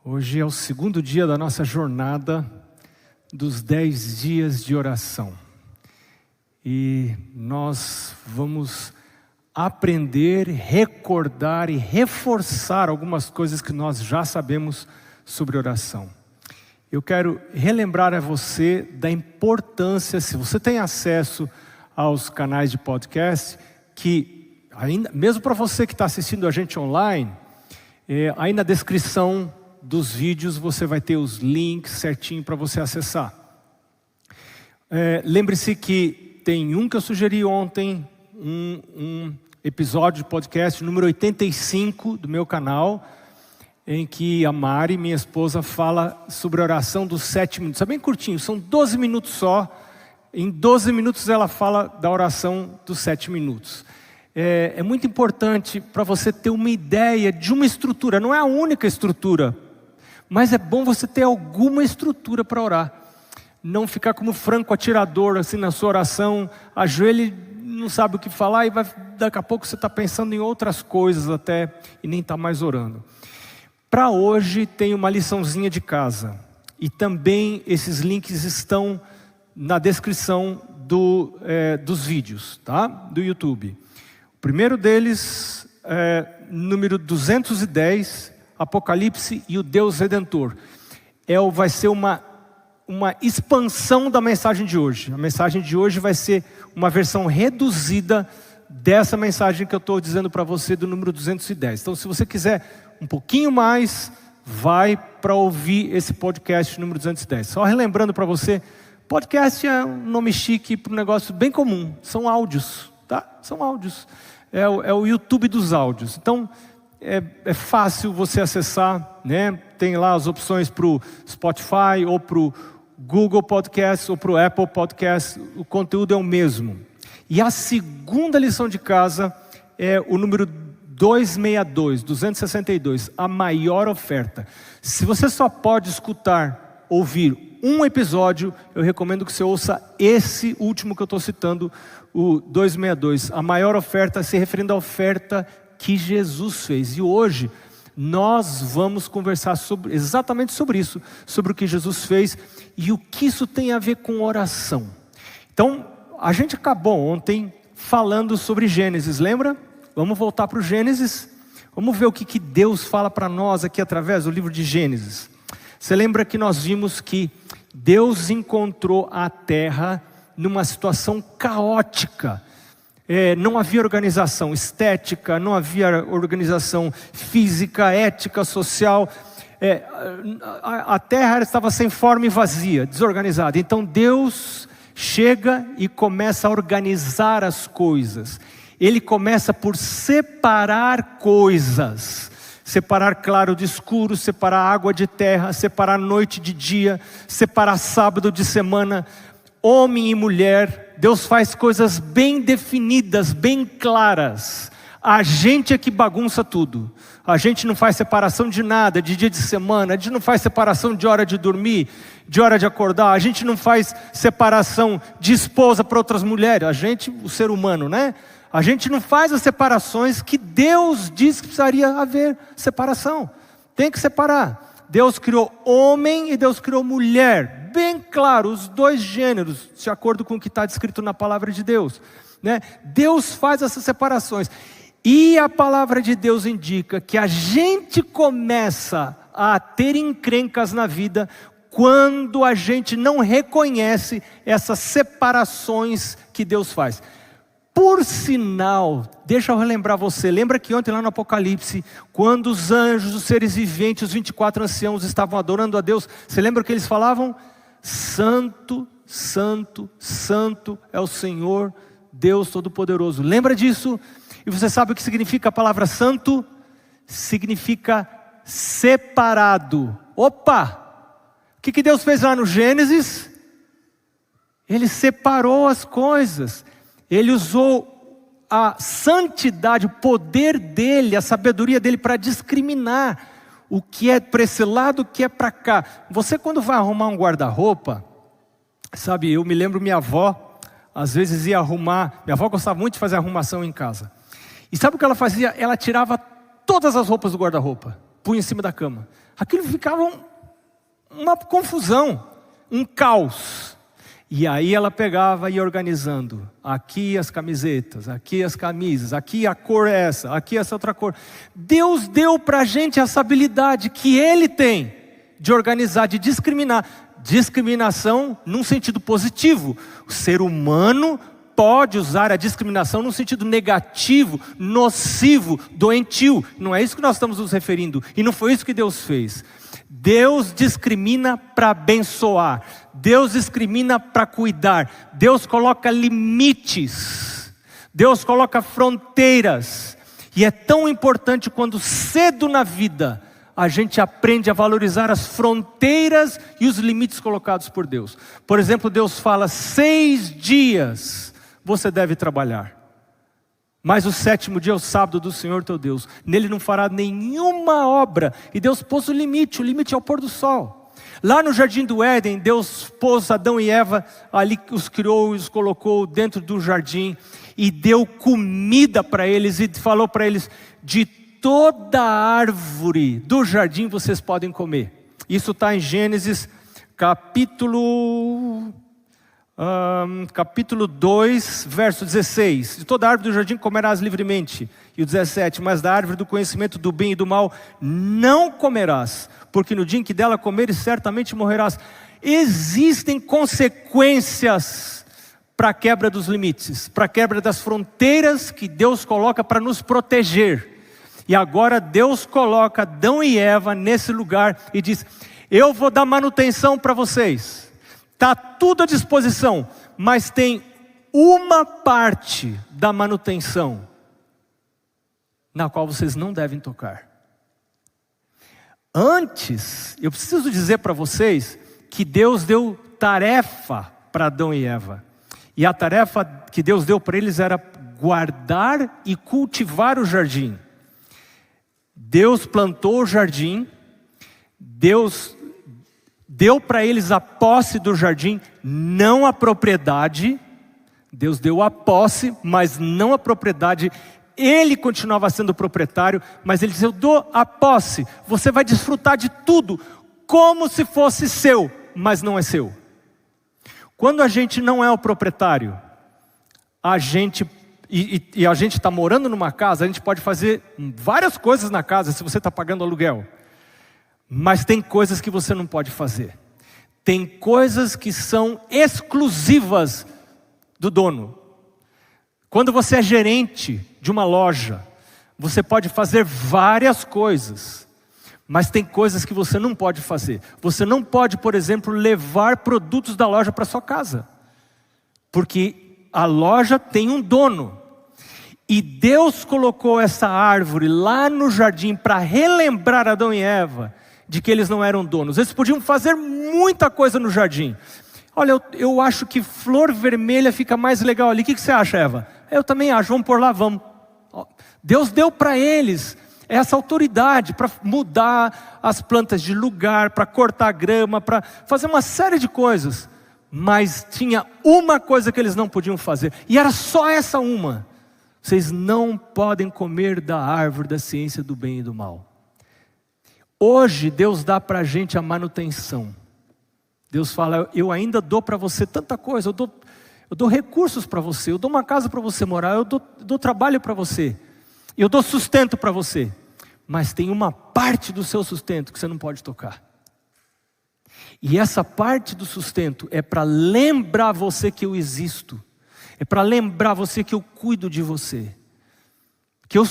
Hoje é o segundo dia da nossa jornada dos 10 dias de oração. E nós vamos aprender, recordar e reforçar algumas coisas que nós já sabemos sobre oração. Eu quero relembrar a você da importância, se você tem acesso aos canais de podcast, que ainda, mesmo para você que está assistindo a gente online, aí na descrição dos vídeos você vai ter os links certinho para você acessar. Lembre-se que tem um que eu sugeri ontem, um episódio de podcast número 85 do meu canal, em que a Mari, minha esposa, fala sobre a oração dos 7 minutos. É bem curtinho, são 12 minutos só. Em 12 minutos ela fala da oração dos 7 minutos. É muito importante para você ter uma ideia de uma estrutura. Não é a única estrutura, mas é bom você ter alguma estrutura para orar. Não ficar como franco atirador assim na sua oração, ajoelha e não sabe o que falar e daqui a pouco você está pensando em outras coisas até e nem está mais orando. Para hoje tem uma liçãozinha de casa e também esses links estão na descrição dos vídeos, tá? Do YouTube. O primeiro deles é número 210, Apocalipse e o Deus Redentor. Vai ser uma expansão da mensagem de hoje. A mensagem de hoje vai ser uma versão reduzida dessa mensagem que eu estou dizendo para você do número 210. Então, se você quiser um pouquinho mais, vai para ouvir esse podcast número 210. Só relembrando para você, podcast é um nome chique para um negócio bem comum. São áudios, tá? São áudios. É o YouTube dos áudios. Então, é fácil você acessar, né? Tem lá as opções para o Spotify ou para o Google Podcast ou para o Apple Podcast. O conteúdo é o mesmo. E a segunda lição de casa é o número 262, a maior oferta. Se você só pode ouvir um episódio, eu recomendo que você ouça esse último que eu estou citando, o 262, a maior oferta, se referindo à oferta que Jesus fez. E hoje nós vamos conversar exatamente sobre isso, sobre o que Jesus fez e o que isso tem a ver com oração. Então, a gente acabou ontem falando sobre Gênesis, lembra? Vamos voltar para o Gênesis, vamos ver o que Deus fala para nós aqui através do livro de Gênesis. Você lembra que nós vimos que Deus encontrou a terra numa situação caótica. Não havia organização estética, não havia organização física, ética, social. A terra estava sem forma e vazia, desorganizada. Então Deus chega e começa a organizar as coisas. Ele começa por separar coisas. Separar claro de escuro, separar água de terra, separar noite de dia, separar sábado de semana, homem e mulher. Deus faz coisas bem definidas, bem claras. A gente é que bagunça tudo. A gente não faz separação de nada, de dia de semana. A gente não faz separação de hora de dormir, de hora de acordar. A gente não faz separação de esposa para outras mulheres. A gente, o ser humano, né? A gente não faz as separações que Deus diz que precisaria haver separação. Tem que separar. Deus criou homem e Deus criou mulher. Bem claro, os dois gêneros, de acordo com o que está descrito na palavra de Deus, né? Deus faz essas separações. E a palavra de Deus indica que a gente começa a ter encrencas na vida quando a gente não reconhece essas separações que Deus faz. Por sinal, deixa eu relembrar você, lembra que ontem lá no Apocalipse, quando os anjos, os seres viventes, os 24 anciãos estavam adorando a Deus, você lembra o que eles falavam? Santo, Santo, Santo é o Senhor, Deus Todo-Poderoso. Lembra disso? E você sabe o que significa a palavra santo? Significa separado. Opa! O que Deus fez lá no Gênesis? Ele separou as coisas. Ele usou a santidade, o poder dele, a sabedoria dele para discriminar o que é para esse lado, o que é para cá. Você quando vai arrumar um guarda-roupa, sabe, eu me lembro minha avó, às vezes ia arrumar, minha avó gostava muito de fazer arrumação em casa. E sabe o que ela fazia? Ela tirava todas as roupas do guarda-roupa, punha em cima da cama. Aquilo ficava uma confusão, um caos. E aí ela pegava e ia organizando. Aqui as camisetas, aqui as camisas, aqui a cor é essa, aqui essa outra cor. Deus deu para a gente essa habilidade que Ele tem de organizar, de discriminar. Discriminação num sentido positivo. O ser humano pode usar a discriminação num sentido negativo, nocivo, doentio. Não é isso que nós estamos nos referindo. E não foi isso que Deus fez. Deus discrimina para abençoar. Deus discrimina para cuidar. Deus coloca limites. Deus coloca fronteiras. E é tão importante quando cedo na vida a gente aprende a valorizar as fronteiras e os limites colocados por Deus. Por exemplo, Deus fala: 6 dias você deve trabalhar. Mas o 7º dia é o sábado do Senhor teu Deus. Nele não fará nenhuma obra. E Deus pôs o limite é o pôr do sol. Lá no jardim do Éden, Deus pôs Adão e Eva, ali os criou e os colocou dentro do jardim. E deu comida para eles e falou para eles: de toda árvore do jardim vocês podem comer. Isso está em Gênesis capítulo 2, verso 16. De toda árvore do jardim comerás livremente. E o 17, mas da árvore do conhecimento do bem e do mal não comerás, porque no dia em que dela comeres certamente morrerás. Existem consequências para a quebra dos limites, para a quebra das fronteiras que Deus coloca para nos proteger. E agora Deus coloca Adão e Eva nesse lugar e diz: eu vou dar manutenção para vocês. Está tudo à disposição, mas tem uma parte da manutenção na qual vocês não devem tocar. Antes, eu preciso dizer para vocês que Deus deu tarefa para Adão e Eva. E a tarefa que Deus deu para eles era guardar e cultivar o jardim. Deus plantou o jardim, Deus deu para eles a posse do jardim, não a propriedade. Deus deu a posse, mas não a propriedade. Ele continuava sendo proprietário, mas ele disse: eu dou a posse, você vai desfrutar de tudo, como se fosse seu, mas não é seu. Quando a gente não é o proprietário, a gente está morando numa casa, a gente pode fazer várias coisas na casa se você está pagando aluguel. Mas tem coisas que você não pode fazer. Tem coisas que são exclusivas do dono. Quando você é gerente de uma loja, você pode fazer várias coisas, mas tem coisas que você não pode fazer. Você não pode, por exemplo, levar produtos da loja para sua casa, porque a loja tem um dono. E Deus colocou essa árvore lá no jardim para relembrar Adão e Eva de que eles não eram donos. Eles podiam fazer muita coisa no jardim. Olha, eu acho que flor vermelha fica mais legal ali. O que você acha, Eva? Eu também acho, vamos por lá, vamos. Deus deu para eles essa autoridade para mudar as plantas de lugar, para cortar grama, para fazer uma série de coisas. Mas tinha uma coisa que eles não podiam fazer, e era só essa uma: vocês não podem comer da árvore da ciência do bem e do mal. Hoje Deus dá para a gente a manutenção. Deus fala: eu ainda dou para você tanta coisa, eu dou recursos para você, eu dou uma casa para você morar, eu dou trabalho para você, eu dou sustento para você. Mas tem uma parte do seu sustento que você não pode tocar. E essa parte do sustento é para lembrar você que eu existo. É para lembrar você que eu cuido de você. Que eu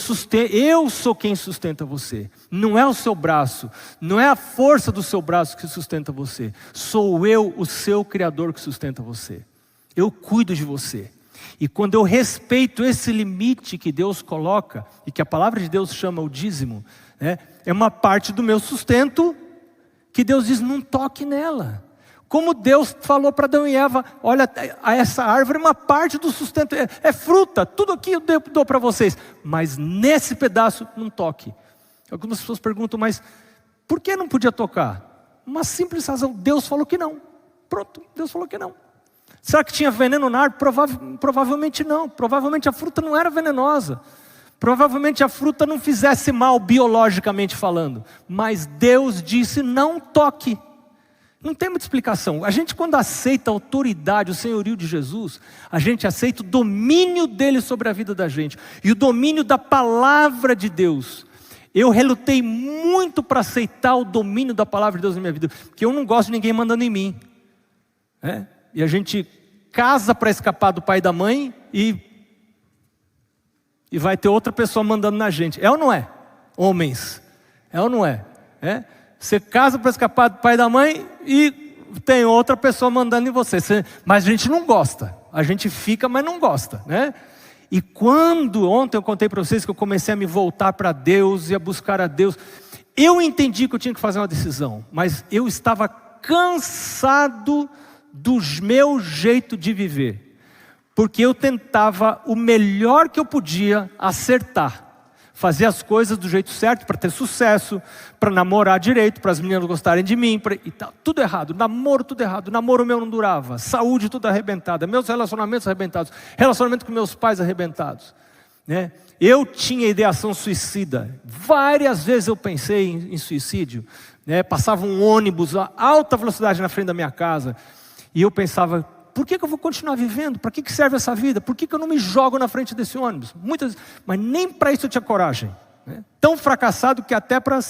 sou quem sustenta você. Não é o seu braço, não é a força do seu braço que sustenta você. Sou eu, o seu Criador, que sustenta você. Eu cuido de você. E quando eu respeito esse limite que Deus coloca, e que a palavra de Deus chama o dízimo, né, é uma parte do meu sustento que Deus diz: não toque nela. Como Deus falou para Adão e Eva: olha, essa árvore é uma parte do sustento, é fruta, tudo aqui eu dou para vocês, mas nesse pedaço não toque. Algumas pessoas perguntam: mas por que não podia tocar? Uma simples razão: Deus falou que não. Pronto, Deus falou que não. Será que tinha veneno na árvore? Provavelmente não. Provavelmente a fruta não era venenosa. Provavelmente a fruta não fizesse mal biologicamente falando, mas Deus disse: não toque. Não tem muita explicação. A gente, quando aceita a autoridade, o senhorio de Jesus, a gente aceita o domínio dele sobre a vida da gente, e o domínio da palavra de Deus. Eu relutei muito para aceitar o domínio da palavra de Deus na minha vida, porque eu não gosto de ninguém mandando em mim, né? E a gente casa para escapar do pai e da mãe, e vai ter outra pessoa mandando na gente. É ou não é? Homens, é ou não é? Você casa para escapar do pai e da mãe, e tem outra pessoa mandando em você. Mas a gente não gosta, a gente fica, mas não gosta, né? E ontem eu contei para vocês que eu comecei a me voltar para Deus e a buscar a Deus, eu entendi que eu tinha que fazer uma decisão, mas eu estava cansado do meu jeito de viver, porque eu tentava o melhor que eu podia acertar, fazer as coisas do jeito certo para ter sucesso, para namorar direito, para as meninas gostarem de mim, e tal. Tudo errado, namoro tudo errado, namoro meu não durava, saúde tudo arrebentada, meus relacionamentos arrebentados, relacionamento com meus pais arrebentados, né? Eu tinha ideação suicida, várias vezes eu pensei em suicídio, né? Passava um ônibus a alta velocidade na frente da minha casa, e eu pensava: por que eu vou continuar vivendo? Para que serve essa vida? Por que eu não me jogo na frente desse ônibus? Mas nem para isso eu tinha coragem, né? Tão fracassado que até para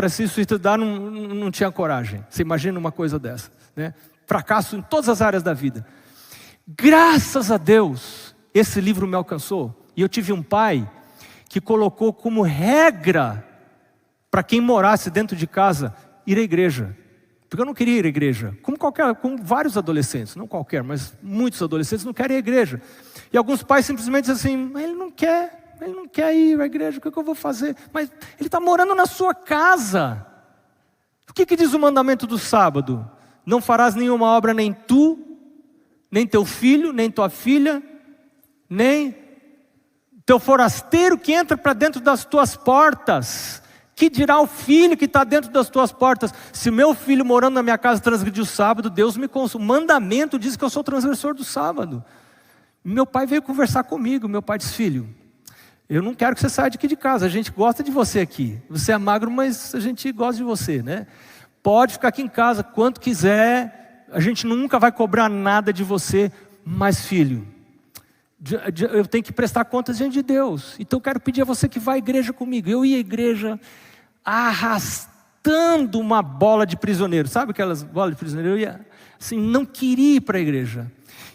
se suicidar não tinha coragem. Você imagina uma coisa dessa, né? Fracasso em todas as áreas da vida. Graças a Deus, esse livro me alcançou. E eu tive um pai que colocou como regra para quem morasse dentro de casa ir à igreja. Porque eu não queria ir à igreja, como vários adolescentes, não qualquer, mas muitos adolescentes não querem ir à igreja. E alguns pais simplesmente dizem assim: mas ele não quer ir à igreja, o que eu vou fazer? Mas ele está morando na sua casa. O que diz o mandamento do sábado? Não farás nenhuma obra, nem tu, nem teu filho, nem tua filha, nem teu forasteiro que entra para dentro das tuas portas. Que dirá o filho que está dentro das tuas portas? Se meu filho morando na minha casa transgredir o sábado, Deus me consulta. O mandamento diz que eu sou transgressor do sábado. Meu pai veio conversar comigo. Meu pai disse: filho, eu não quero que você saia daqui de casa, a gente gosta de você aqui. Você é magro, mas a gente gosta de você, né? Pode ficar aqui em casa quanto quiser, a gente nunca vai cobrar nada de você. Mas filho, eu tenho que prestar contas diante de Deus, então eu quero pedir a você que vá à igreja comigo. Eu ia à igreja arrastando uma bola de prisioneiro, sabe aquelas bolas de prisioneiro? Eu ia assim, não queria ir para a igreja,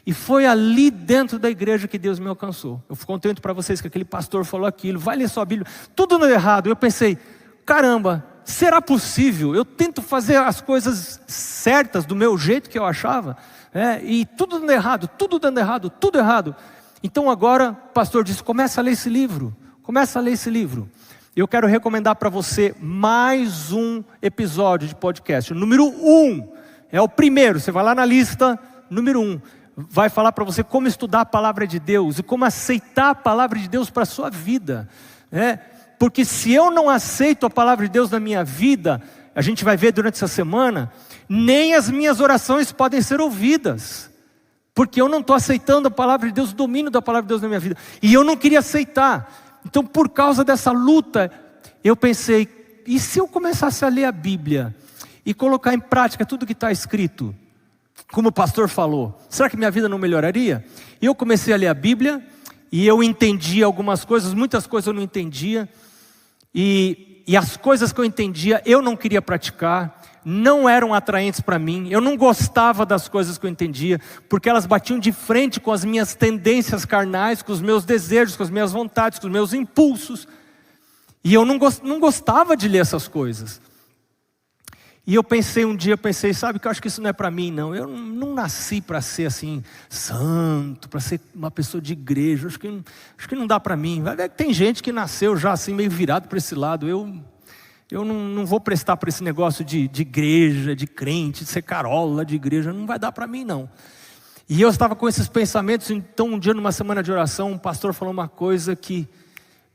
e foi ali dentro da igreja que Deus me alcançou. Eu contento para vocês que aquele pastor falou aquilo, vai ler sua Bíblia, tudo no errado. Eu pensei: caramba, será possível? Eu tento fazer as coisas certas do meu jeito que eu achava, e tudo dando errado, tudo dando errado, tudo errado. Então agora o pastor disse: começa a ler esse livro, começa a ler esse livro. Eu quero recomendar para você mais um episódio de podcast. O número 1 é o primeiro, você vai lá na lista, número 1. Vai falar para você como estudar a palavra de Deus e como aceitar a palavra de Deus para a sua vida, né? Porque se eu não aceito a palavra de Deus na minha vida, a gente vai ver durante essa semana, nem as minhas orações podem ser ouvidas. Porque eu não estou aceitando a palavra de Deus, o domínio da palavra de Deus na minha vida. E eu não queria aceitar. Então, por causa dessa luta, eu pensei: e se eu começasse a ler a Bíblia e colocar em prática tudo que está escrito, como o pastor falou, será que minha vida não melhoraria? E eu comecei a ler a Bíblia, e eu entendi algumas coisas, muitas coisas eu não entendia, e as coisas que eu entendia, eu não queria praticar, não eram atraentes para mim, eu não gostava das coisas que eu entendia, porque elas batiam de frente com as minhas tendências carnais, com os meus desejos, com as minhas vontades, com os meus impulsos, e eu não gostava de ler essas coisas. E eu pensei um dia, sabe, que eu acho que isso não é para mim não, eu não nasci para ser assim, santo, para ser uma pessoa de igreja, acho que não dá para mim. Vai ver que tem gente que nasceu já assim, meio virado para esse lado. Eu não vou prestar para esse negócio de igreja, de crente, de ser carola de igreja, não vai dar para mim não. E eu estava com esses pensamentos, então um dia numa semana de oração, um pastor falou uma coisa que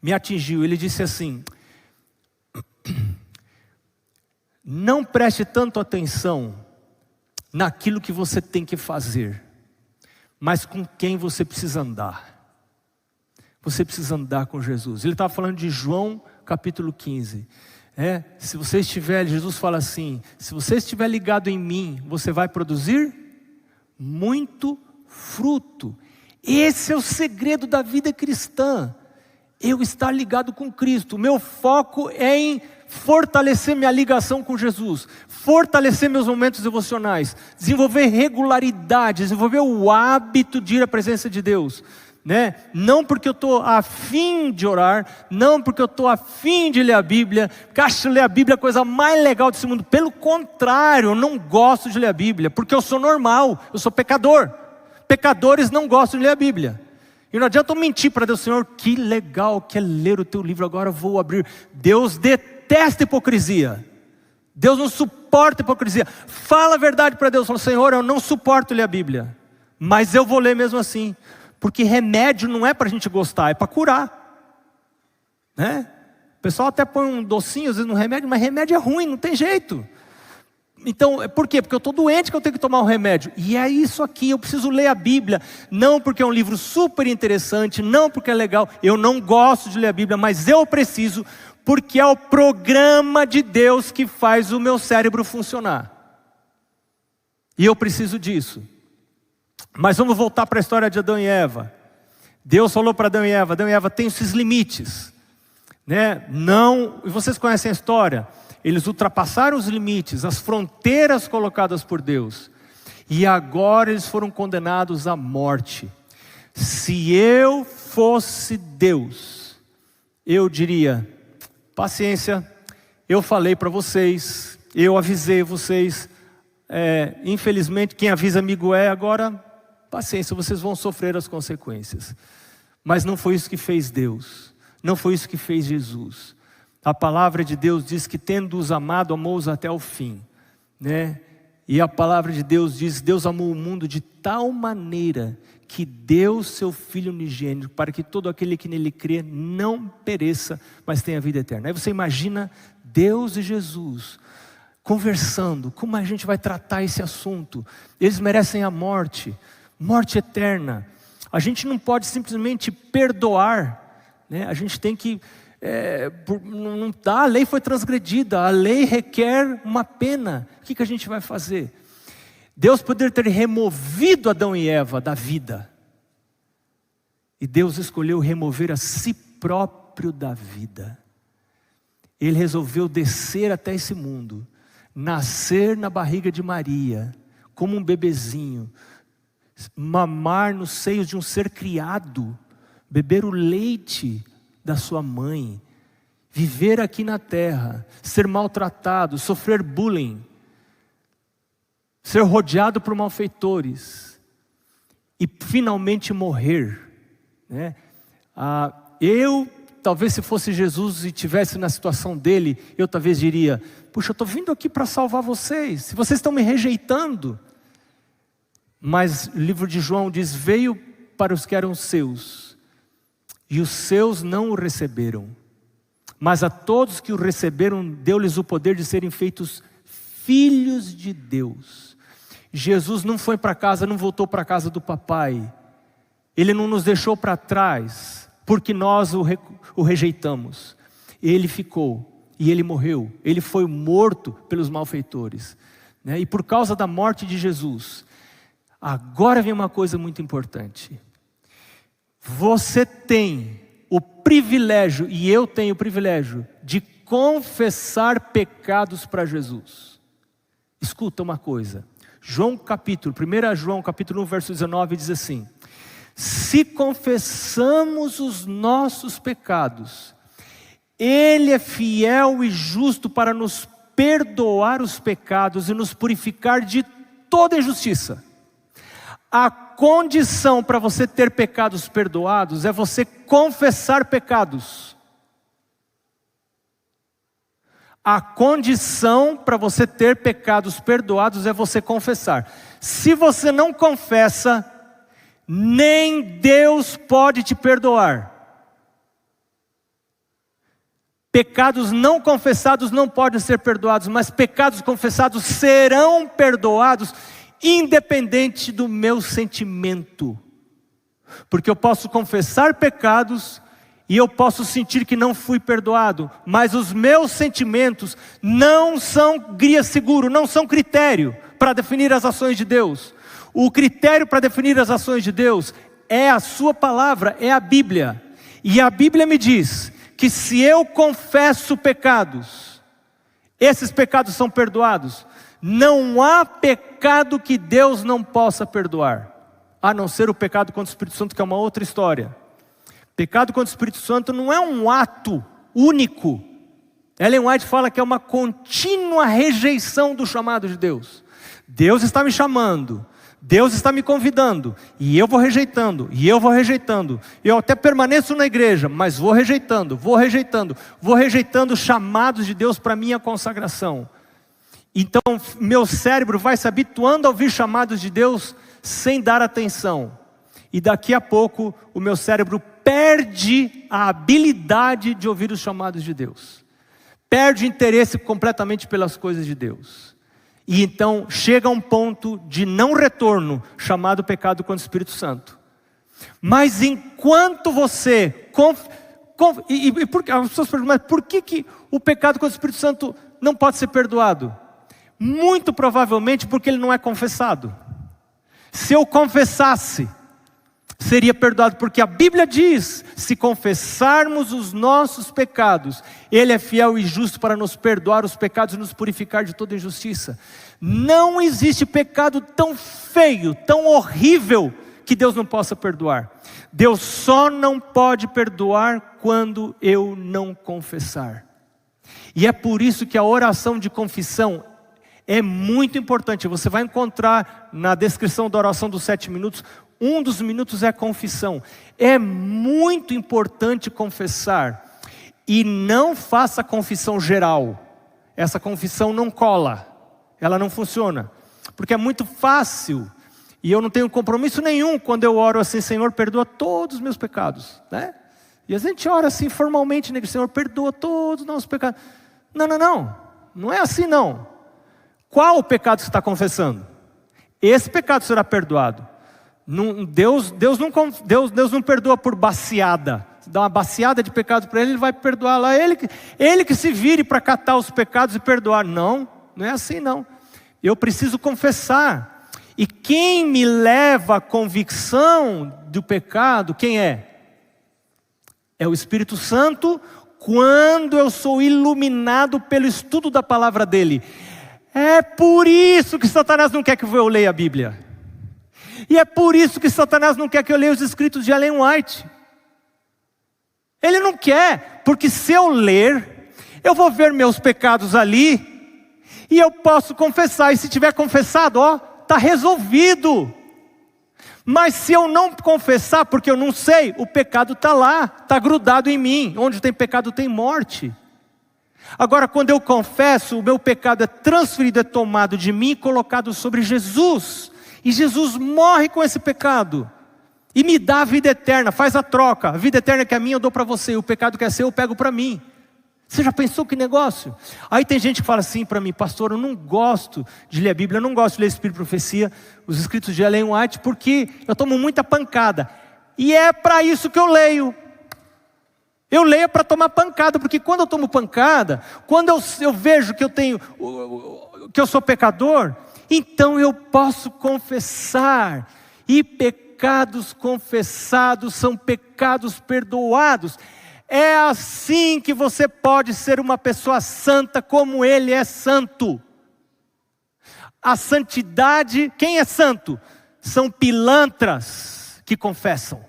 me atingiu. Ele disse assim: não preste tanto atenção naquilo que você tem que fazer, mas com quem você precisa andar. Você precisa andar com Jesus. Ele estava falando de João capítulo 15. Se você estiver, Jesus fala assim, se você estiver ligado em mim, você vai produzir muito fruto. Esse é o segredo da vida cristã. Eu estar ligado com Cristo. O meu foco é em fortalecer minha ligação com Jesus, fortalecer meus momentos devocionais, desenvolver regularidade, desenvolver o hábito de ir à presença de Deus, né? Não porque eu estou afim de orar, não porque eu estou afim de ler a Bíblia, porque acho ler a Bíblia a coisa mais legal desse mundo. Pelo contrário, eu não gosto de ler a Bíblia, porque eu sou normal, eu sou pecador. Pecadores não gostam de ler a Bíblia. E não adianta eu mentir para Deus, Senhor, que legal que é ler o teu livro, agora eu vou abrir. Deus detesta hipocrisia. Deus não suporta hipocrisia. Fala a verdade para Deus, fala, Senhor, eu não suporto ler a Bíblia, mas eu vou ler mesmo assim. Porque remédio não é para a gente gostar, é para curar, né? O pessoal até põe um docinho às vezes no remédio, mas remédio é ruim, não tem jeito. Então, por quê? Porque eu estou doente que eu tenho que tomar um remédio. E é isso aqui, eu preciso ler a Bíblia. Não porque é um livro super interessante, não porque é legal. Eu não gosto de ler a Bíblia, mas eu preciso, porque é o programa de Deus que faz o meu cérebro funcionar. E eu preciso disso. Mas vamos voltar para a história de Adão e Eva. Deus falou para Adão e Eva, tem esses limites, né? Não, e vocês conhecem a história. Eles ultrapassaram os limites, as fronteiras colocadas por Deus. E agora eles foram condenados à morte. Se eu fosse Deus, eu diria, paciência, eu falei para vocês, eu avisei vocês. Infelizmente quem avisa amigo agora, paciência, vocês vão sofrer as consequências. Mas não foi isso que fez Deus, não foi isso que fez Jesus. A palavra de Deus diz que tendo-os amado, amou-os até o fim, né? E a palavra de Deus diz, Deus amou o mundo de tal maneira que deu seu Filho unigênito, para que todo aquele que nele crê não pereça, mas tenha vida eterna. Aí você imagina Deus e Jesus conversando, como a gente vai tratar esse assunto? Eles merecem a morte, morte eterna. A gente não pode simplesmente perdoar, né? A gente tem que... não dá, a lei foi transgredida, a lei requer uma pena. O que a gente vai fazer? Deus poderia ter removido Adão e Eva da vida, e Deus escolheu remover a si próprio da vida. Ele resolveu descer até esse mundo, nascer na barriga de Maria, como um bebezinho, mamar nos seios de um ser criado, beber o leite da sua mãe, viver aqui na terra, ser maltratado, sofrer bullying, ser rodeado por malfeitores e finalmente morrer, né? Talvez se fosse Jesus e tivesse na situação dele, eu talvez diria, puxa, eu estou vindo aqui para salvar vocês, se vocês estão me rejeitando. Mas o livro de João diz, veio para os que eram seus, e os seus não o receberam. Mas a todos que o receberam, deu-lhes o poder de serem feitos filhos de Deus. Jesus não foi para casa, não voltou para a casa do papai. Ele não nos deixou para trás, porque nós o rejeitamos. Ele ficou, e ele morreu. Ele foi morto pelos malfeitores, né? E por causa da morte de Jesus, agora vem uma coisa muito importante. Você tem o privilégio, e eu tenho o privilégio, de confessar pecados para Jesus. Escuta uma coisa, 1 João capítulo 1, verso 19 diz assim, se confessamos os nossos pecados, Ele é fiel e justo para nos perdoar os pecados e nos purificar de toda injustiça. A condição para você ter pecados perdoados é você confessar pecados. A condição para você ter pecados perdoados é você confessar. Se você não confessa, nem Deus pode te perdoar. Pecados não confessados não podem ser perdoados, mas pecados confessados serão perdoados, independente do meu sentimento. Porque eu posso confessar pecados e eu posso sentir que não fui perdoado, mas os meus sentimentos não são guia seguro, não são critério para definir as ações de Deus. O critério para definir as ações de Deus é a sua palavra, é a Bíblia. E a Bíblia me diz que se eu confesso pecados, esses pecados são perdoados. Não há pecado que Deus não possa perdoar, a não ser o pecado contra o Espírito Santo, que é uma outra história. Pecado contra o Espírito Santo não é um ato único. Ellen White fala que é uma contínua rejeição do chamado de Deus. Deus está me chamando, Deus está me convidando, e eu vou rejeitando, e eu vou rejeitando. Eu até permaneço na igreja, mas vou rejeitando os chamados de Deus para minha consagração. Então meu cérebro vai se habituando a ouvir chamados de Deus sem dar atenção. E daqui a pouco o meu cérebro perde a habilidade de ouvir os chamados de Deus. Perde o interesse completamente pelas coisas de Deus. E então chega a um ponto de não retorno, chamado pecado contra o Espírito Santo. Mas enquanto você... as pessoas perguntam, mas por que o pecado contra o Espírito Santo não pode ser perdoado? Muito provavelmente porque ele não é confessado. Se eu confessasse, seria perdoado, porque a Bíblia diz: se confessarmos os nossos pecados, Ele é fiel e justo para nos perdoar os pecados e nos purificar de toda injustiça. Não existe pecado tão feio, tão horrível, que Deus não possa perdoar. Deus só não pode perdoar quando eu não confessar. E é por isso que a oração de confissão é muito importante. Você vai encontrar na descrição da oração dos 7 minutos, um dos minutos é a confissão. É muito importante confessar. E não faça confissão geral. Essa confissão não cola. Ela não funciona. Porque é muito fácil. E eu não tenho compromisso nenhum quando eu oro assim: Senhor, perdoa todos os meus pecados, né? E a gente ora assim formalmente, né? Senhor, perdoa todos os nossos pecados. Não é assim não. Qual o pecado que você está confessando? Esse pecado será perdoado. Deus não perdoa por baciada. Se dá uma baciada de pecados para Ele vai perdoar lá. Ele que se vire para catar os pecados e perdoar. Não é assim não. Eu preciso confessar. E quem me leva à convicção do pecado, quem é? É o Espírito Santo, quando eu sou iluminado pelo estudo da palavra dEle. É por isso que Satanás não quer que eu leia a Bíblia. E é por isso que Satanás não quer que eu leia os escritos de Ellen White. Ele não quer, porque se eu ler, eu vou ver meus pecados ali, e eu posso confessar, e se tiver confessado, está resolvido. Mas se eu não confessar, porque eu não sei, o pecado está lá, está grudado em mim. Onde tem pecado tem morte. Agora, quando eu confesso, o meu pecado é transferido, é tomado de mim e colocado sobre Jesus. E Jesus morre com esse pecado. E me dá a vida eterna, faz a troca. A vida eterna que é minha eu dou para você, o pecado que é seu eu pego para mim. Você já pensou que negócio? Aí tem gente que fala assim para mim: pastor, eu não gosto de ler a Bíblia, eu não gosto de ler Espírito e Profecia, os escritos de Ellen White, porque eu tomo muita pancada. E é para isso que eu leio. Eu leio para tomar pancada, porque quando eu tomo pancada, quando eu vejo que que eu sou pecador, então eu posso confessar. E pecados confessados são pecados perdoados. É assim que você pode ser uma pessoa santa como Ele é santo. A santidade, quem é santo? São pilantras que confessam.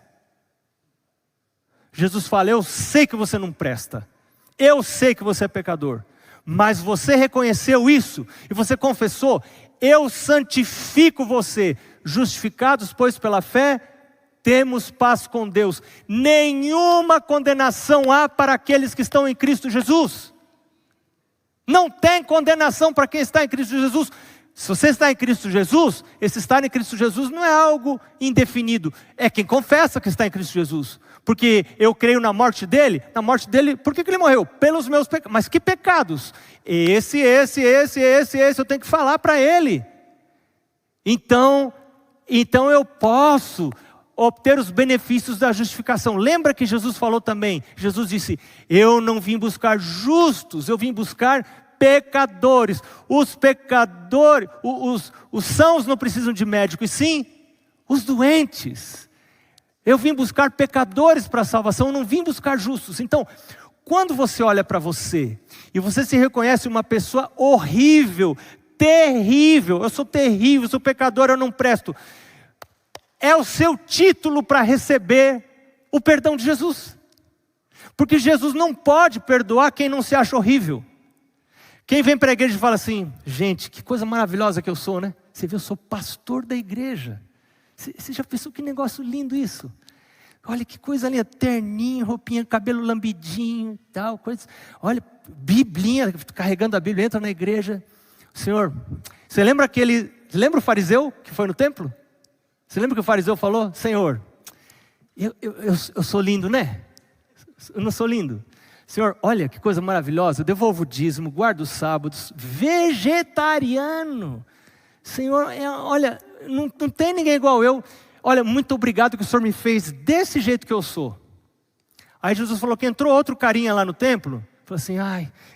Jesus fala: eu sei que você não presta, eu sei que você é pecador, mas você reconheceu isso, e você confessou, eu santifico você. Justificados, pois, pela fé, temos paz com Deus. Nenhuma condenação há para aqueles que estão em Cristo Jesus. Não tem condenação para quem está em Cristo Jesus. Se você está em Cristo Jesus, esse estar em Cristo Jesus não é algo indefinido. É quem confessa que está em Cristo Jesus. Porque eu creio na morte dele, por que ele morreu? Pelos meus pecados. Mas que pecados? Esse, eu tenho que falar para ele. Então eu posso obter os benefícios da justificação. Lembra que Jesus falou também? Jesus disse, eu não vim buscar justos, eu vim buscar pecadores. Os pecadores, os sãos não precisam de médico, e sim os doentes. Eu vim buscar pecadores para a salvação, eu não vim buscar justos. Então, quando você olha para você, e você se reconhece uma pessoa horrível, terrível, eu sou terrível, eu sou pecador, eu não presto. É o seu título para receber o perdão de Jesus. Porque Jesus não pode perdoar quem não se acha horrível. Quem vem para a igreja e fala assim, gente, que coisa maravilhosa que eu sou, né? Você vê, eu sou pastor da igreja. Você já pensou que negócio lindo isso? Olha que coisa linda, terninho, roupinha, cabelo lambidinho, tal, coisa. Olha, biblinha, carregando a Bíblia, entra na igreja. Senhor, você lembra lembra o fariseu que foi no templo? Você lembra que o fariseu falou? Senhor, eu sou lindo, né? Eu não sou lindo? Senhor, olha que coisa maravilhosa, eu devolvo o dízimo, guardo os sábados, vegetariano. Senhor, olha, não tem ninguém igual eu. Olha, muito obrigado que o Senhor me fez desse jeito que eu sou. Aí Jesus falou que entrou outro carinha lá no templo. Falou assim,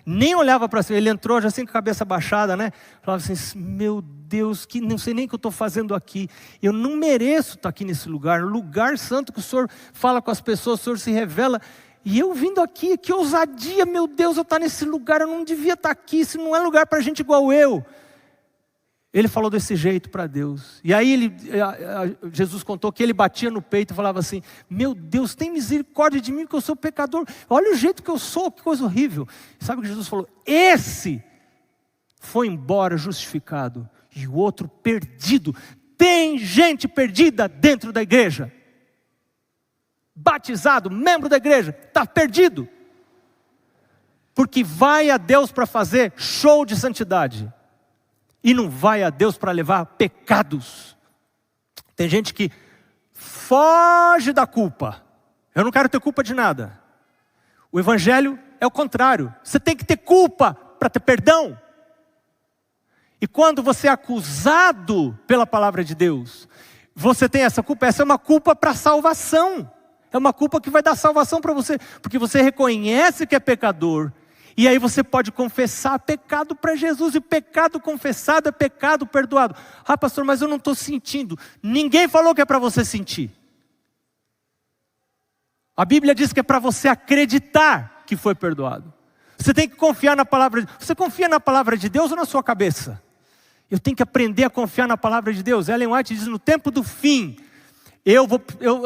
nem olhava para cima. Ele entrou já assim com a cabeça baixada, né? Falava assim, meu Deus, que não sei nem o que eu estou fazendo aqui. Eu não mereço estar aqui nesse lugar. Lugar santo que o Senhor fala com as pessoas, o Senhor se revela. E eu vindo aqui, que ousadia, meu Deus, eu estar nesse lugar. Eu não devia estar aqui, isso não é lugar para gente igual eu. Ele falou desse jeito para Deus. E aí Jesus contou que ele batia no peito e falava assim, meu Deus, tem misericórdia de mim que eu sou pecador. Olha o jeito que eu sou, que coisa horrível. E sabe o que Jesus falou? Esse foi embora justificado e o outro perdido. Tem gente perdida dentro da igreja. Batizado, membro da igreja, está perdido. Porque vai a Deus para fazer show de santidade. E não vai a Deus para levar pecados. Tem gente que foge da culpa. Eu não quero ter culpa de nada. O evangelho é o contrário. Você tem que ter culpa para ter perdão. E quando você é acusado pela palavra de Deus, você tem essa culpa. Essa é uma culpa para salvação. É uma culpa que vai dar salvação para você. Porque você reconhece que é pecador. E aí você pode confessar pecado para Jesus, e pecado confessado é pecado perdoado. Pastor, mas eu não estou sentindo. Ninguém falou que é para você sentir. A Bíblia diz que é para você acreditar que foi perdoado. Você tem que confiar na palavra de Deus. Você confia na palavra de Deus ou na sua cabeça? Eu tenho que aprender a confiar na palavra de Deus. Ellen White diz, no tempo do fim, eu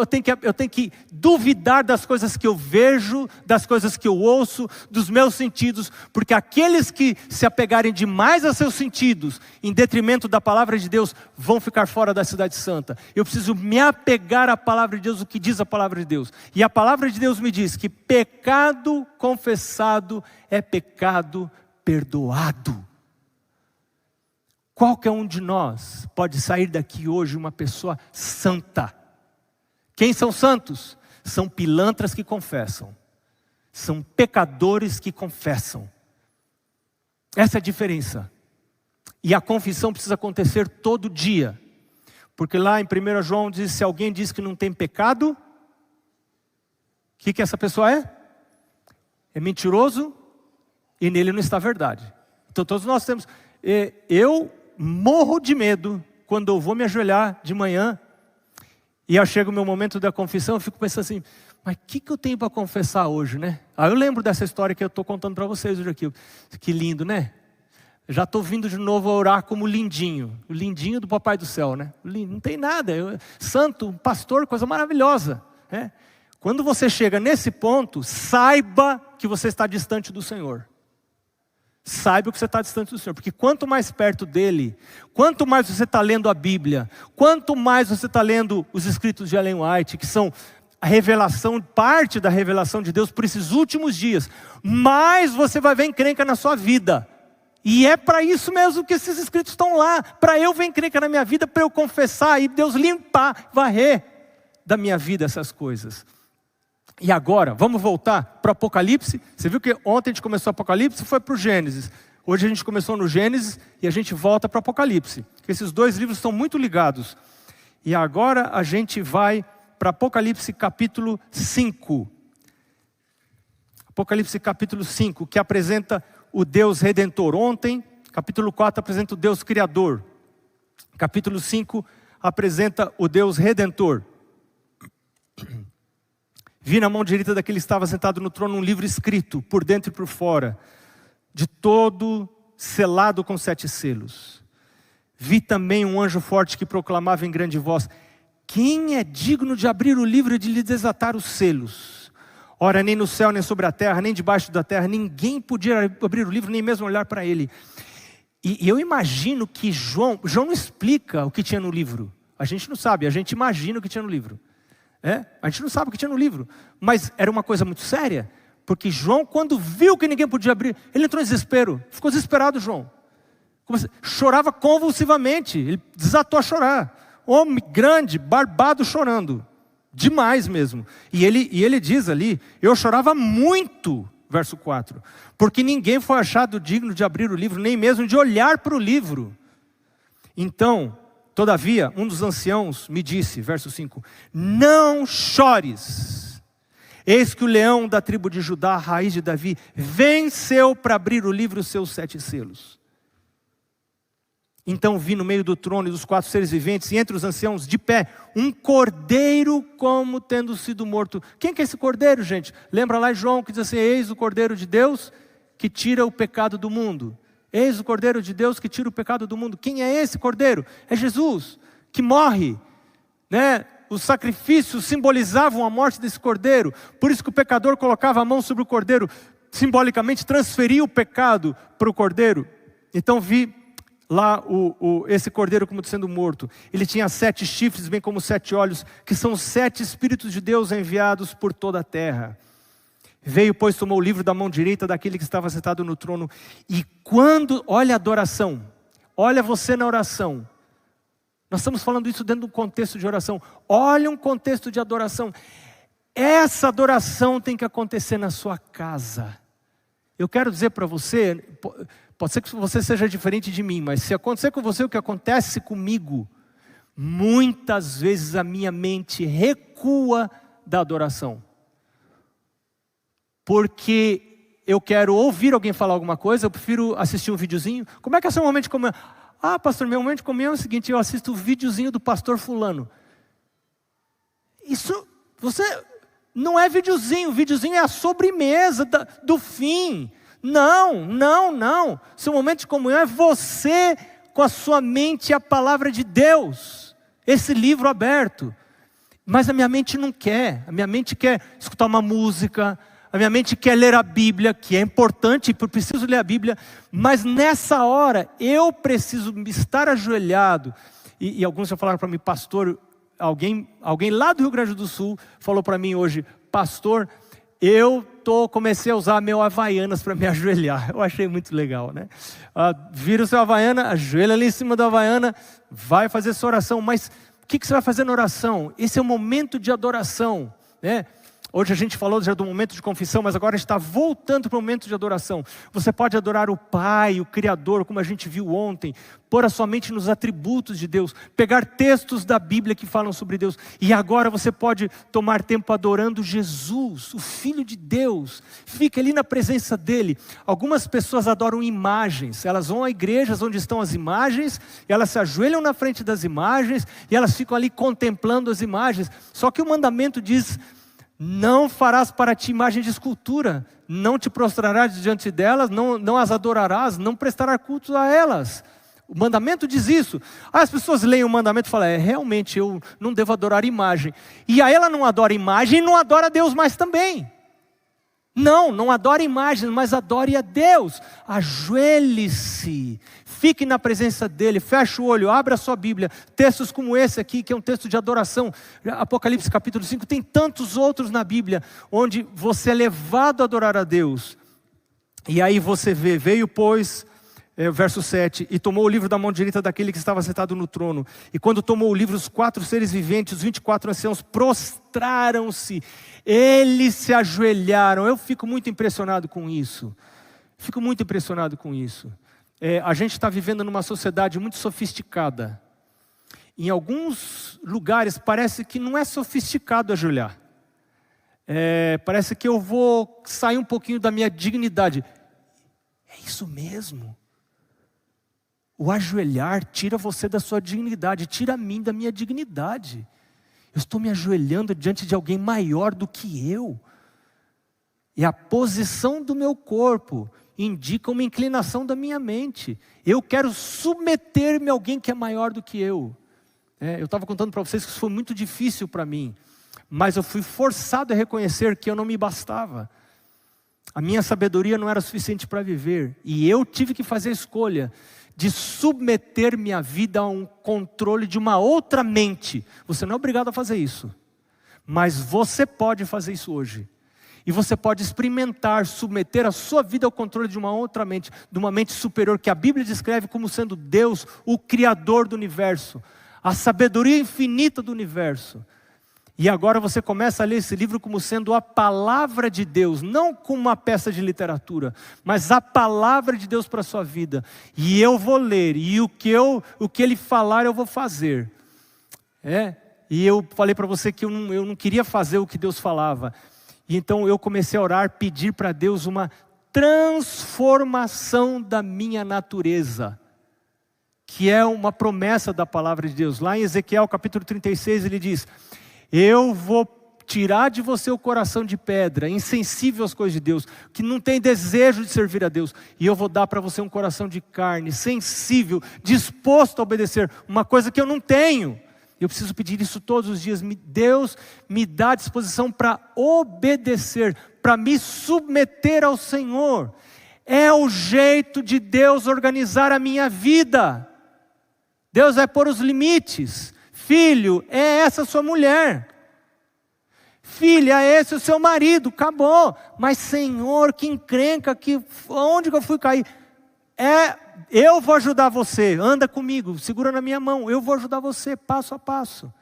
tenho que duvidar das coisas que eu vejo, das coisas que eu ouço, dos meus sentidos, porque aqueles que se apegarem demais a seus sentidos, em detrimento da palavra de Deus, vão ficar fora da cidade santa. Eu preciso me apegar à palavra de Deus, o que diz a palavra de Deus. E a palavra de Deus me diz que pecado confessado é pecado perdoado. Qualquer um de nós pode sair daqui hoje uma pessoa santa. Quem são santos? São pilantras que confessam. São pecadores que confessam. Essa é a diferença. E a confissão precisa acontecer todo dia. Porque lá em 1 João diz, se alguém diz que não tem pecado, o que essa pessoa é? É mentiroso e nele não está a verdade. Então todos nós temos... Eu morro de medo quando eu vou me ajoelhar de manhã e aí chega o meu momento da confissão, eu fico pensando assim, mas o que eu tenho para confessar hoje, né? Aí eu lembro dessa história que eu estou contando para vocês hoje aqui. Que lindo, né? Já estou vindo de novo a orar como lindinho. O lindinho do Papai do Céu, né? Não tem nada. Santo, pastor, coisa maravilhosa. Né? Quando você chega nesse ponto, saiba que você está distante do Senhor. Saiba que você está distante do Senhor, porque quanto mais perto dEle, quanto mais você está lendo a Bíblia, quanto mais você está lendo os escritos de Ellen White, que são a revelação, parte da revelação de Deus por esses últimos dias, mais você vai ver encrenca na sua vida. E é para isso mesmo que esses escritos estão lá, para eu ver encrenca na minha vida, para eu confessar e Deus limpar, varrer da minha vida essas coisas. E agora, vamos voltar para o Apocalipse. Você viu que ontem a gente começou o Apocalipse e foi para o Gênesis. Hoje a gente começou no Gênesis e a gente volta para o Apocalipse. Esses dois livros estão muito ligados. E agora a gente vai para Apocalipse capítulo 5. Apocalipse capítulo 5, que apresenta o Deus Redentor. Ontem, capítulo 4, apresenta o Deus Criador. Capítulo 5 apresenta o Deus Redentor. Vi na mão direita daquele que estava sentado no trono um livro escrito, por dentro e por fora, de todo selado com 7 selos. Vi também um anjo forte que proclamava em grande voz: quem é digno de abrir o livro e de lhe desatar os selos? Ora, nem no céu, nem sobre a terra, nem debaixo da terra, ninguém podia abrir o livro, nem mesmo olhar para ele. E eu imagino que João não explica o que tinha no livro. A gente não sabe, a gente imagina o que tinha no livro. A gente não sabe o que tinha no livro. Mas era uma coisa muito séria. Porque João, quando viu que ninguém podia abrir, ele entrou em desespero. Ficou desesperado, João. Chorava convulsivamente. Ele desatou a chorar. Homem grande, barbado, chorando. Demais mesmo. E ele diz ali: eu chorava muito, verso 4. Porque ninguém foi achado digno de abrir o livro, nem mesmo de olhar para o livro. Então, todavia, um dos anciãos me disse, verso 5, não chores. Eis que o leão da tribo de Judá, a raiz de Davi, venceu para abrir o livro e os seus 7 selos. Então vi no meio do trono e dos 4 seres viventes, e entre os anciãos, de pé, um cordeiro como tendo sido morto. Quem que é esse cordeiro, gente? Lembra lá em João que diz assim: eis o cordeiro de Deus que tira o pecado do mundo. Eis o cordeiro de Deus que tira o pecado do mundo. Quem é esse cordeiro? É Jesus, que morre, né? Os sacrifícios simbolizavam a morte desse cordeiro. Por isso que o pecador colocava a mão sobre o cordeiro, simbolicamente transferia o pecado para o cordeiro. Então vi lá esse cordeiro como sendo morto. Ele tinha 7 chifres, bem como 7 olhos, que são 7 Espíritos de Deus enviados por toda a terra. Veio, pois, tomou o livro da mão direita daquele que estava sentado no trono. E quando, olha a adoração, olha você na oração. Nós estamos falando isso dentro de um contexto de oração. Olha um contexto de adoração. Essa adoração tem que acontecer na sua casa. Eu quero dizer para você, pode ser que você seja diferente de mim, mas se acontecer com você o que acontece comigo, muitas vezes a minha mente recua da adoração. Porque eu quero ouvir alguém falar alguma coisa, eu prefiro assistir um videozinho. Como é que é seu momento de comunhão? Ah, pastor, meu momento de comunhão é o seguinte: eu assisto o videozinho do pastor fulano. Isso, você, não é videozinho, o videozinho é a sobremesa do fim. Não. Seu momento de comunhão é você com a sua mente e a palavra de Deus. Esse livro aberto. Mas a minha mente não quer. A minha mente quer escutar uma música. A minha mente quer ler a Bíblia, que é importante, eu preciso ler a Bíblia. Mas nessa hora, eu preciso estar ajoelhado. E alguns já falaram para mim: pastor, alguém lá do Rio Grande do Sul falou para mim hoje: pastor, comecei a usar meu Havaianas para me ajoelhar. Eu achei muito legal, né? Vira o seu Havaiana, ajoelha ali em cima da Havaiana, vai fazer sua oração. Mas o que você vai fazer na oração? Esse é o momento de adoração, né? Hoje a gente falou já do momento de confissão, mas agora a gente está voltando para o momento de adoração. Você pode adorar o Pai, o Criador, como a gente viu ontem, pôr a sua mente nos atributos de Deus, pegar textos da Bíblia que falam sobre Deus, e agora você pode tomar tempo adorando Jesus, o Filho de Deus. Fica ali na presença dEle. Algumas pessoas adoram imagens, elas vão a igrejas onde estão as imagens, e elas se ajoelham na frente das imagens, e elas ficam ali contemplando as imagens. Só que o mandamento diz: não farás para ti imagem de escultura, não te prostrarás diante delas, não as adorarás, não prestarás culto a elas. O mandamento diz isso. Aí as pessoas leem o mandamento e falam: realmente eu não devo adorar imagem. E aí ela não adora imagem e não adora Deus mais também. Não adore imagens, mas adore a Deus. Ajoelhe-se, fique na presença dEle, feche o olho, abra a sua Bíblia. Textos como esse aqui, que é um texto de adoração. Apocalipse capítulo 5, tem tantos outros na Bíblia, onde você é levado a adorar a Deus. E aí você vê: veio, pois, verso 7, e tomou o livro da mão direita daquele que estava sentado no trono. E quando tomou o livro, os 4 seres viventes, os 24 anciãos, prostraram-se. Eles se ajoelharam. Eu fico muito impressionado com isso. A gente está vivendo numa sociedade muito sofisticada. Em alguns lugares parece que não é sofisticado ajoelhar. Parece que eu vou sair um pouquinho da minha dignidade. É isso mesmo. O ajoelhar tira você da sua dignidade, tira a mim da minha dignidade. Eu estou me ajoelhando diante de alguém maior do que eu. E a posição do meu corpo indica uma inclinação da minha mente. Eu quero submeter-me a alguém que é maior do que eu. Eu estava contando para vocês que isso foi muito difícil para mim. Mas eu fui forçado a reconhecer que eu não me bastava. A minha sabedoria não era suficiente para viver. E eu tive que fazer a escolha de submeter minha vida a um controle de uma outra mente. Você não é obrigado a fazer isso. Mas você pode fazer isso hoje. E você pode experimentar, submeter a sua vida ao controle de uma outra mente. De uma mente superior que a Bíblia descreve como sendo Deus, o Criador do universo. A sabedoria infinita do universo. E agora você começa a ler esse livro como sendo a palavra de Deus, não como uma peça de literatura, mas a palavra de Deus para a sua vida. E eu vou ler, e o que ele falar eu vou fazer. E eu falei para você que eu não queria fazer o que Deus falava. E então eu comecei a orar, pedir para Deus uma transformação da minha natureza. Que é uma promessa da palavra de Deus. Lá em Ezequiel capítulo 36 ele diz: eu vou tirar de você o coração de pedra, insensível às coisas de Deus, que não tem desejo de servir a Deus, e eu vou dar para você um coração de carne, sensível, disposto a obedecer, uma coisa que eu não tenho. Eu preciso pedir isso todos os dias. Deus me dá disposição para obedecer, para me submeter ao Senhor. É o jeito de Deus organizar a minha vida. Deus vai pôr os limites. Filho, é essa sua mulher. Filha, é esse o seu marido. Acabou. Mas Senhor, que encrenca, onde que eu fui cair? Eu vou ajudar você. Anda comigo, segura na minha mão. Eu vou ajudar você, passo a passo.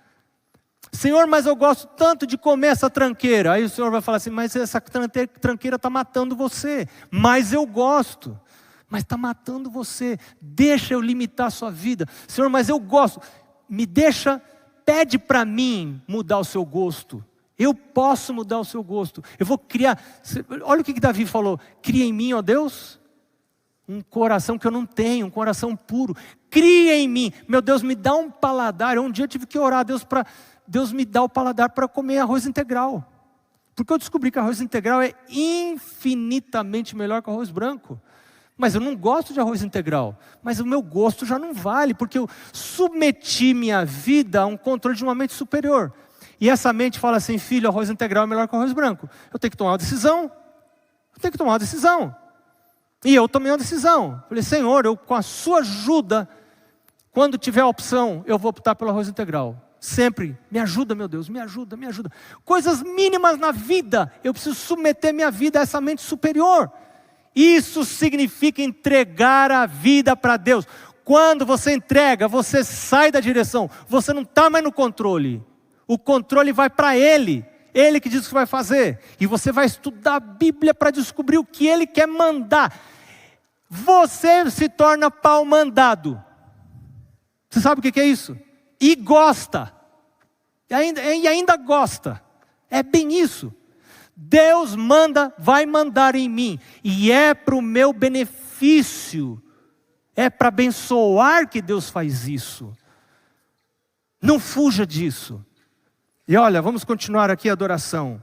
Senhor, mas eu gosto tanto de comer essa tranqueira. Aí o Senhor vai falar assim: mas essa tranqueira está matando você. Mas eu gosto. Mas está matando você. Deixa eu limitar a sua vida. Senhor, mas eu gosto. Me deixa, pede para mim mudar o seu gosto. Eu posso mudar o seu gosto. Eu vou criar. Olha o que Davi falou: cria em mim, ó Deus, um coração que eu não tenho, um coração puro. Cria em mim. Meu Deus, me dá um paladar. Um dia eu tive que orar a Deus para Deus me dar o paladar para comer arroz integral. Porque eu descobri que arroz integral é infinitamente melhor que arroz branco. Mas eu não gosto de arroz integral. Mas o meu gosto já não vale, porque eu submeti minha vida a um controle de uma mente superior. E essa mente fala assim: filho, arroz integral é melhor que arroz branco. Eu tenho que tomar uma decisão. E eu tomei uma decisão. Falei: Senhor, com a sua ajuda, quando tiver a opção, eu vou optar pelo arroz integral. Sempre, me ajuda, meu Deus, me ajuda. Coisas mínimas na vida, eu preciso submeter minha vida a essa mente superior. Isso significa entregar a vida para Deus. Quando você entrega, você sai da direção. Você não está mais no controle. O controle vai para Ele. Ele que diz o que vai fazer. E você vai estudar a Bíblia para descobrir o que Ele quer mandar. Você se torna pau mandado. Você sabe o que é isso? E gosta. E ainda gosta. É bem isso. Deus manda, vai mandar em mim. E é para o meu benefício. É para abençoar que Deus faz isso. Não fuja disso. E olha, vamos continuar aqui a adoração.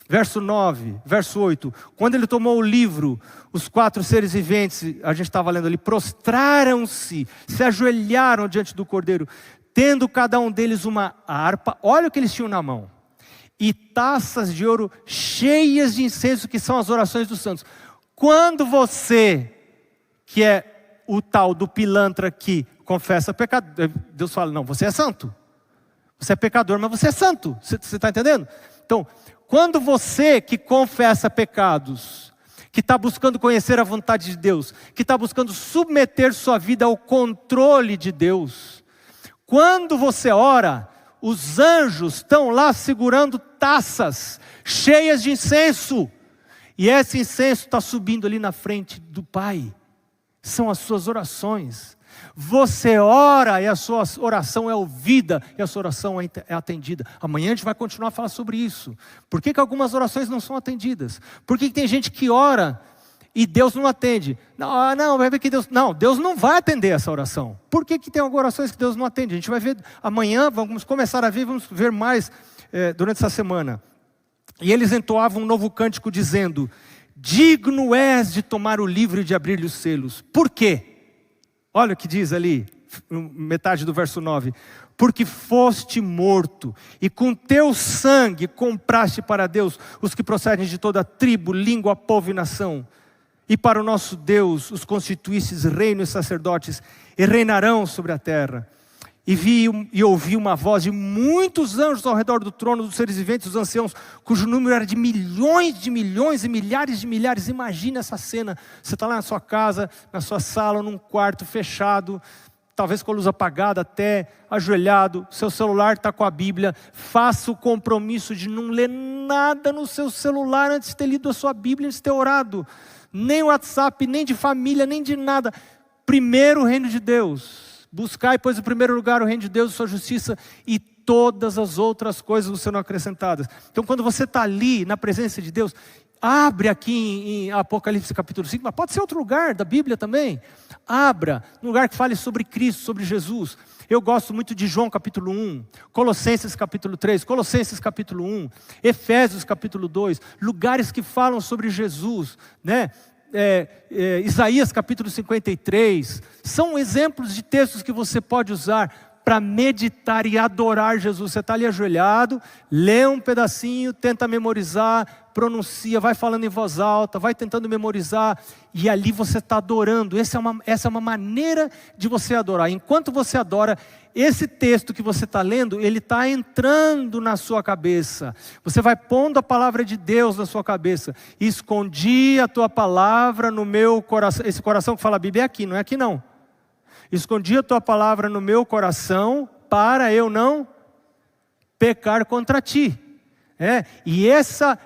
Verso 9, verso 8. Quando ele tomou o livro, os 4 seres viventes, a gente estava lendo ali, prostraram-se, se ajoelharam diante do Cordeiro, tendo cada um deles uma harpa. Olha o que eles tinham na mão. E taças de ouro cheias de incenso, que são as orações dos santos. Quando você, que é o tal do pilantra que confessa pecado, Deus fala: não, você é santo. Você é pecador, mas você é santo. Você está entendendo? Então, quando você que confessa pecados, que está buscando conhecer a vontade de Deus, que está buscando submeter sua vida ao controle de Deus, quando você ora, os anjos estão lá segurando taças cheias de incenso. E esse incenso está subindo ali na frente do Pai. São as suas orações. Você ora e a sua oração é ouvida e a sua oração é atendida. Amanhã a gente vai continuar a falar sobre isso. Por que algumas orações não são atendidas? Por que tem gente que ora e Deus não atende? Não, vai ver que Deus não vai atender essa oração. Por que tem algumas orações que Deus não atende? A gente vai ver amanhã, vamos começar a ver, vamos ver mais durante essa semana. E eles entoavam um novo cântico dizendo: digno és de tomar o livro e de abrir-lhe os selos. Por quê? Olha o que diz ali, metade do verso 9. Porque foste morto, e com teu sangue compraste para Deus os que procedem de toda tribo, língua, povo e nação. E para o nosso Deus os constituístes reino e sacerdotes, e reinarão sobre a terra. E vi e ouvi uma voz de muitos anjos ao redor do trono, dos seres viventes, dos anciãos, cujo número era de milhões e milhares de milhares. Imagina essa cena, você está lá na sua casa, na sua sala, num quarto fechado, talvez com a luz apagada até, ajoelhado, seu celular está com a Bíblia. Faça o compromisso de não ler nada no seu celular antes de ter lido a sua Bíblia, antes de ter orado. Nem WhatsApp, nem de família, nem de nada. Primeiro o reino de Deus. Buscai, pois, em primeiro lugar o reino de Deus e sua justiça, e todas as outras coisas serão acrescentadas. Então, quando você está ali, na presença de Deus, abre aqui em Apocalipse capítulo 5, mas pode ser outro lugar da Bíblia também. Abra, num lugar que fale sobre Cristo, sobre Jesus. Eu gosto muito de João capítulo 1, Colossenses capítulo 3, Colossenses capítulo 1, Efésios capítulo 2, lugares que falam sobre Jesus, né? Isaías capítulo 53, são exemplos de textos que você pode usar para meditar e adorar Jesus. Você está ali ajoelhado, lê um pedacinho, tenta memorizar, pronuncia, vai falando em voz alta, vai tentando memorizar, e ali você está adorando. Essa é uma maneira de você adorar. Enquanto você adora, esse texto que você está lendo, ele está entrando na sua cabeça. Você vai pondo a palavra de Deus na sua cabeça. Escondi a tua palavra no meu coração. Esse coração que fala a Bíblia é aqui, não é aqui não. Escondi a tua palavra no meu coração para eu não pecar contra ti. E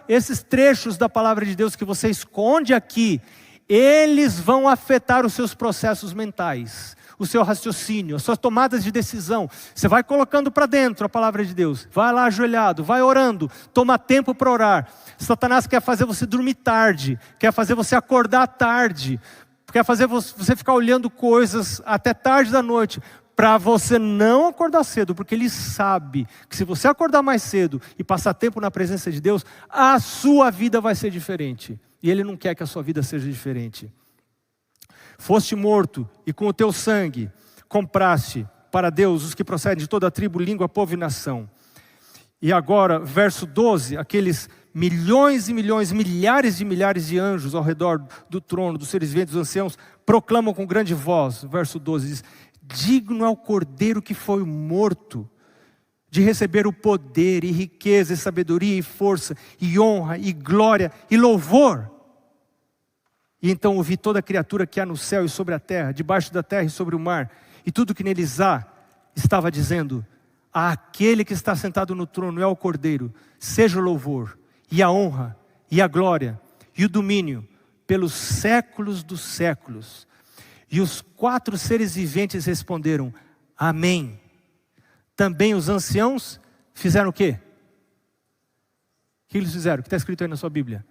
esses trechos da palavra de Deus que você esconde aqui, eles vão afetar os seus processos mentais, o seu raciocínio, as suas tomadas de decisão. Você vai colocando para dentro a palavra de Deus, vai lá ajoelhado, vai orando, toma tempo para orar. Satanás quer fazer você dormir tarde, quer fazer você acordar tarde, quer fazer você ficar olhando coisas até tarde da noite, para você não acordar cedo, porque ele sabe que se você acordar mais cedo e passar tempo na presença de Deus, a sua vida vai ser diferente. E ele não quer que a sua vida seja diferente. Foste morto e com o teu sangue compraste para Deus os que procedem de toda a tribo, língua, povo e nação. E agora, verso 12, aqueles milhões e milhões, milhares de anjos ao redor do trono, dos seres viventes, dos anciãos, proclamam com grande voz. Verso 12 diz: digno é o cordeiro que foi morto, de receber o poder e riqueza e sabedoria e força e honra e glória e louvor. E então ouvi toda a criatura que há no céu e sobre a terra, debaixo da terra e sobre o mar, e tudo que neles há, estava dizendo: àquele que está sentado no trono é o cordeiro, seja o louvor e a honra e a glória e o domínio pelos séculos dos séculos. E os 4 seres viventes responderam: amém. Também os anciãos fizeram o quê? O que eles fizeram? O que está escrito aí na sua Bíblia?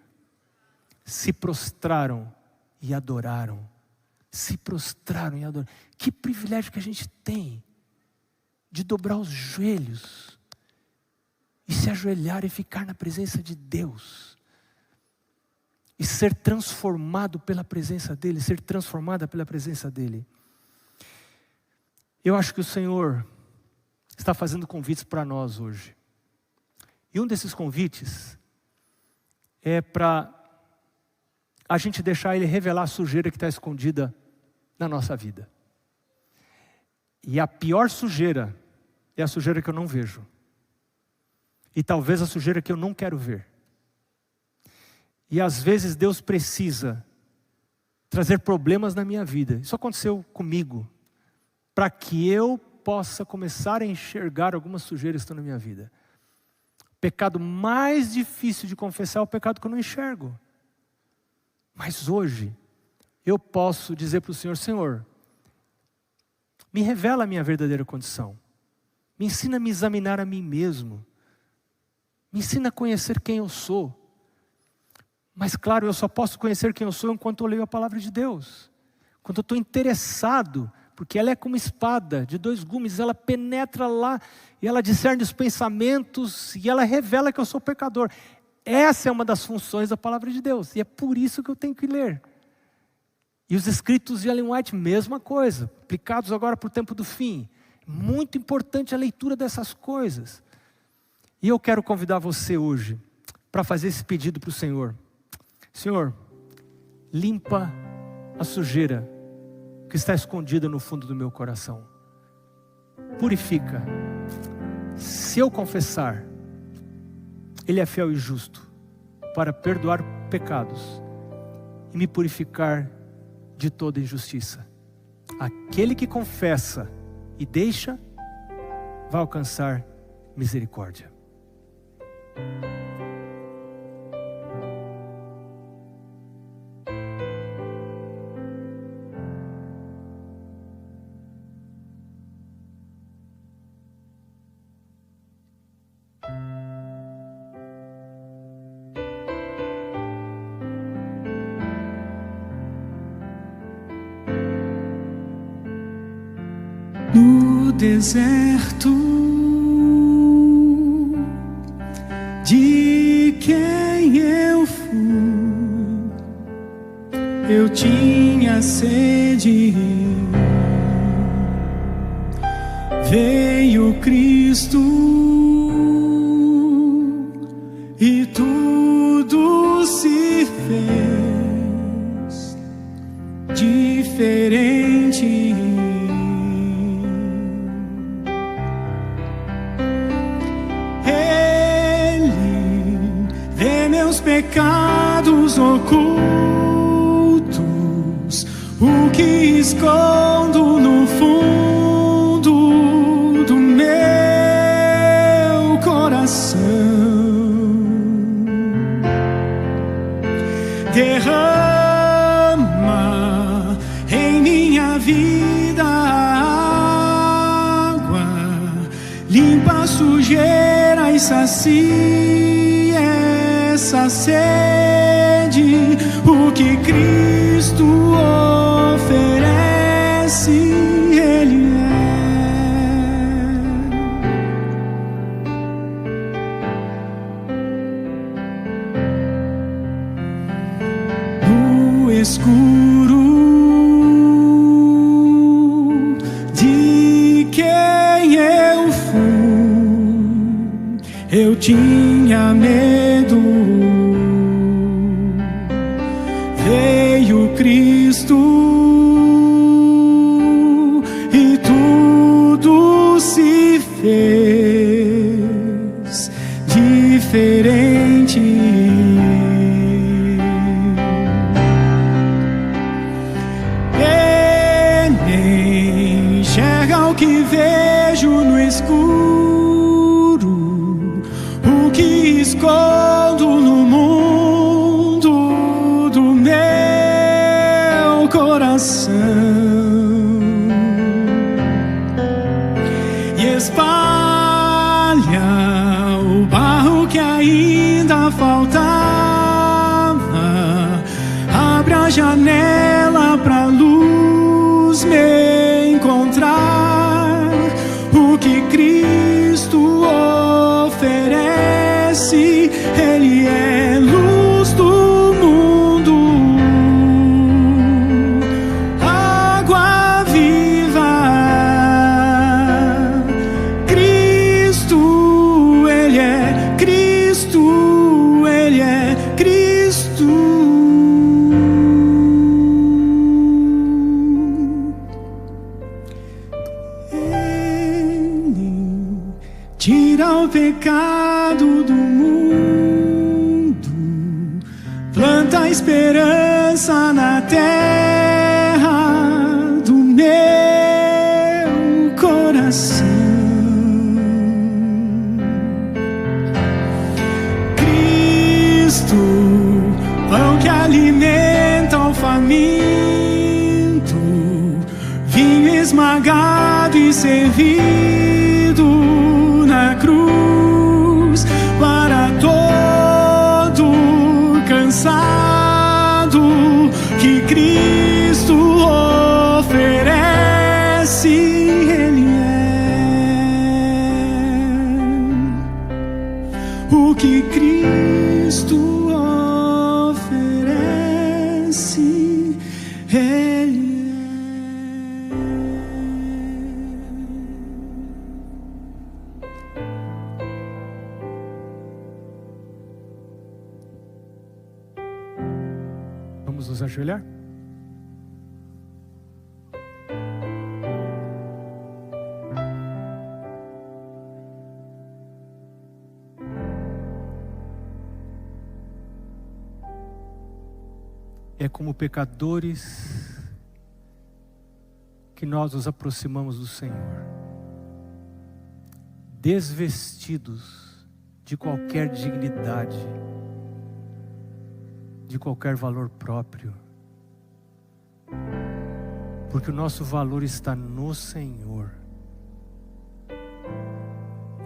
Se prostraram e adoraram. Se prostraram e adoraram. Que privilégio que a gente tem de dobrar os joelhos e se ajoelhar e ficar na presença de Deus. E ser transformado pela presença dEle, ser transformada pela presença dEle. Eu acho que o Senhor está fazendo convites para nós hoje. E um desses convites é para a gente deixar Ele revelar a sujeira que está escondida na nossa vida. E a pior sujeira é a sujeira que eu não vejo. E talvez a sujeira que eu não quero ver. E às vezes Deus precisa trazer problemas na minha vida. Isso aconteceu comigo. Para que eu possa começar a enxergar algumas sujeiras que estão na minha vida. O pecado mais difícil de confessar é o pecado que eu não enxergo. Mas hoje, eu posso dizer para o Senhor: Senhor, Me revela a minha verdadeira condição. Me ensina a me examinar a mim mesmo. Me ensina a conhecer quem eu sou. Mas claro, eu só posso conhecer quem eu sou enquanto eu leio a palavra de Deus. Quando eu estou interessado, porque ela é como espada de 2 gumes, ela penetra lá e ela discerne os pensamentos e ela revela que eu sou pecador. Essa é uma das funções da palavra de Deus e é por isso que eu tenho que ler. E os escritos de Ellen White, mesma coisa, aplicados agora para o tempo do fim. Muito importante a leitura dessas coisas. E eu quero convidar você hoje para fazer esse pedido para o Senhor. Senhor, limpa a sujeira que está escondida no fundo do meu coração. Purifica. Se eu confessar, Ele é fiel e justo para perdoar pecados e me purificar de toda injustiça. Aquele que confessa e deixa, vai alcançar misericórdia. No deserto de quem eu fui, eu tinha sede. Veio Cristo e tudo se fez diferente. Pecados ocultos, o que escondo no fundo do meu coração, derrama em minha vida água, limpa a sujeira e sacia essa sede, o que Cristo oferece, Ele é. No escuro de quem eu fui, eu tinha medo. Veio Cristo e tudo se fez diferente. Ele enxerga o que vejo no escuro, o que escondo no mundo do meu coração, e espalha o barro que ainda faltava, abre a janela pra luz me encontrar, o que Cristo oferece, Ele é luz do mundo, água viva. Cristo, Ele é Cristo, Ele é Cristo. Ele tira o pecado do mundo, planta a esperança na terra do meu coração. Cristo, pão que alimenta o faminto, vinho esmagado pagado e servido na cruz para todo cansado que Cristo oferece. Ele é o que Cristo oferece. Ele Vamos nos ajoelhar? É como pecadores que nós nos aproximamos do Senhor, desvestidos de qualquer dignidade, de qualquer valor próprio, porque o nosso valor está no Senhor.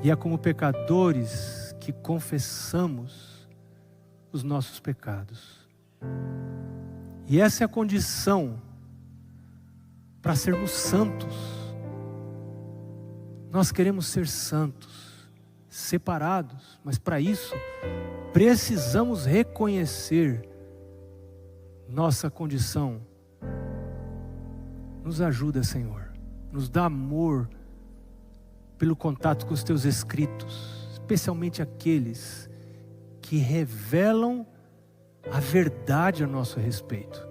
E é como pecadores que confessamos os nossos pecados. E essa é a condição para sermos santos. Nós queremos ser santos, separados, mas para isso precisamos reconhecer nossa condição. Nos ajuda, Senhor, nos dá amor pelo contato com os teus escritos, especialmente aqueles que revelam a verdade a nosso respeito.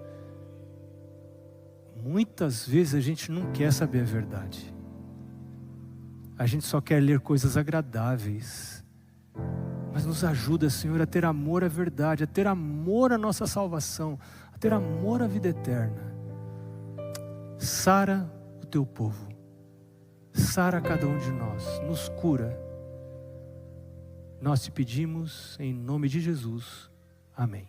Muitas vezes a gente não quer saber a verdade. A gente só quer ler coisas agradáveis. Mas nos ajuda, Senhor, a ter amor à verdade, a ter amor à nossa salvação, a ter amor à vida eterna. Sara o teu povo. Sara cada um de nós. Nos cura. Nós te pedimos em nome de Jesus. Amém.